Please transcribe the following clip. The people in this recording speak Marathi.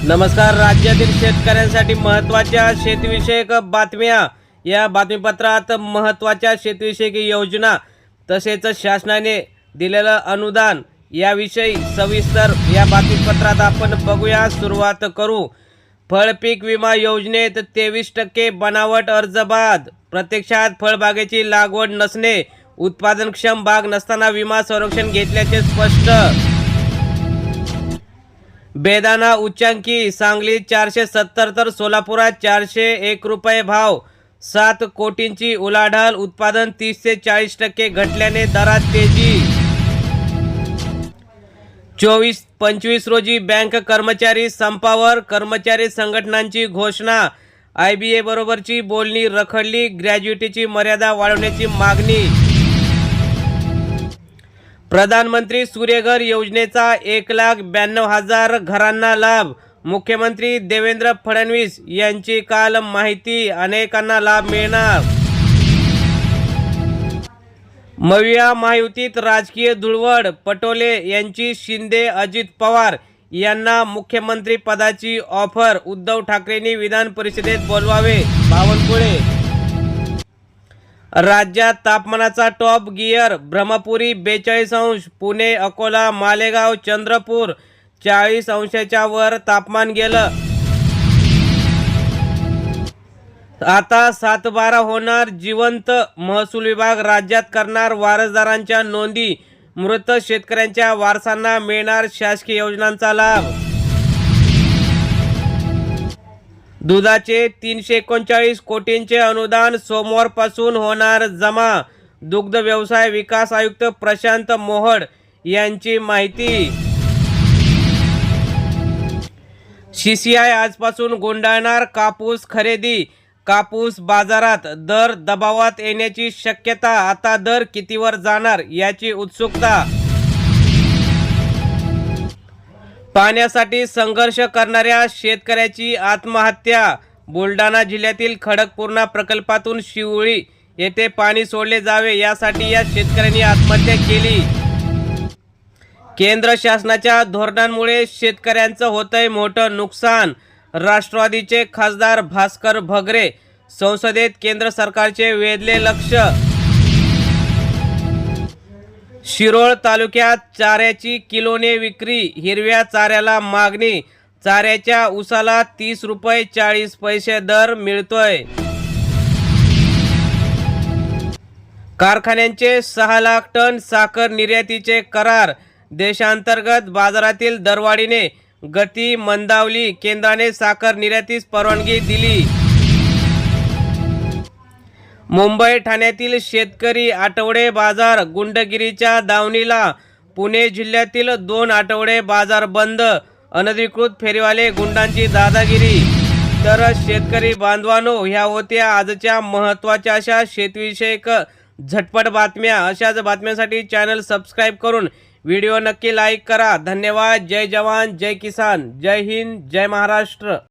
नमस्कार. राज्यातील शेतकऱ्यांसाठी महत्त्वाच्या शेतीविषयक बातम्या. या बातमीपत्रात महत्त्वाच्या शेतीविषयक योजना तसेच शासनाने दिलेलं अनुदान याविषयी सविस्तर या बातमीपत्रात आपण बघूया. सुरुवात करू. फळपीक विमा योजनेत 23% बनावट अर्ज बाद. प्रत्यक्षात फळबागेची लागवड नसणे, उत्पादनक्षम बाग नसताना विमा संरक्षण घेतल्याचे स्पष्ट. बेदाणा उच्चांकी. सांगलीत 470 तर सोलापुरात 401 रुपये भाव. 7 कोटींची उलाढाल. उत्पादन 30 ते 40% घटल्याने दरात तेजी. 24-25 रोजी बँक कर्मचारी संपावर. कर्मचारी संघटनांची घोषणा. IBA बरोबरची बोलणी रखडली. ग्रॅज्युटीची मर्यादा वाढवण्याची मागणी. प्रधानमंत्री सूर्यघर योजनेचा 1,92,000 घरांना लाभ. मुख्यमंत्री देवेंद्र फडणवीस यांची काल माहिती. अनेकांना लाभ मिळणार. मविया महायुतीत राजकीय धुळवड. पटोले यांची शिंदे अजित पवार यांना मुख्यमंत्री पदाची ऑफर. उद्धव ठाकरेंनी विधान परिषदेत बोलवावे. बावनकुळे. राज्यात तापमानाचा टॉप गिअर. ब्रह्मपुरी 42 अंश. पुणे, अकोला, मालेगाव, चंद्रपूर 40 अंशाच्या वर तापमान गेलं. आता 7/12 होणार जिवंत. महसूल विभाग राज्यात करणार वारसदारांच्या नोंदी. मृत शेतकऱ्यांच्या वारसांना मिळणार शासकीय योजनांचा लाभ. दुधाचे 339 कोटींचे अनुदान सोमवारपासून होणार जमा. दुग्ध व्यवसाय विकास आयुक्त प्रशांत मोहड यांची माहिती. CCI आजपासून गुंडाळणार कापूस खरेदी. कापूस बाजारात दर दबावात येण्याची शक्यता. आता दर कितीवर जाणार याची उत्सुकता. पाण्यासाठी संघर्ष करणाऱ्या शेतकऱ्याची आत्महत्या. बुलढाणा जिल्ह्यातील खडकपूर्णा प्रकल्पातून शिवळी येथे पाणी सोडले जावे यासाठी या शेतकऱ्यांनी आत्महत्या केली. केंद्र शासनाच्या धोरणांमुळे शेतकऱ्यांचं होतंय मोठं नुकसान. राष्ट्रवादीचे खासदार भास्कर भगरे. संसदेत केंद्र सरकारचे वेधले लक्ष. शिरोळ तालुक्यात चाऱ्याची किलोने विक्री. हिरव्या चाऱ्याला मागणी. चाऱ्याच्या उसाला 30 रुपये 40 पैसे दर मिळतोय. कारखान्यांचे 6 लाख टन साखर निर्यातीचे करार. देशांतर्गत बाजारातील दरवाढीने गती मंदावली. केंद्राने साखर निर्यातीस परवानगी दिली. मुंबई ठाण्यातील शेतकरी आठवडे बाजार गुंडगिरीच्या दावणीला. पुणे जिल्ह्यातील 2 आठवडे बाजार बंद. अनधिकृत फेरीवाले गुंडांची दादागिरी. तर शेतकरी बांधवांनो, ह्या होत्या आजच्या महत्त्वाच्या अशा शेतीविषयक झटपट बातम्या. अशाच बातम्यांसाठी चॅनल सबस्क्राईब करून व्हिडिओ नक्की लाईक करा. धन्यवाद. जय जवान, जय किसान, जय हिंद, जय महाराष्ट्र.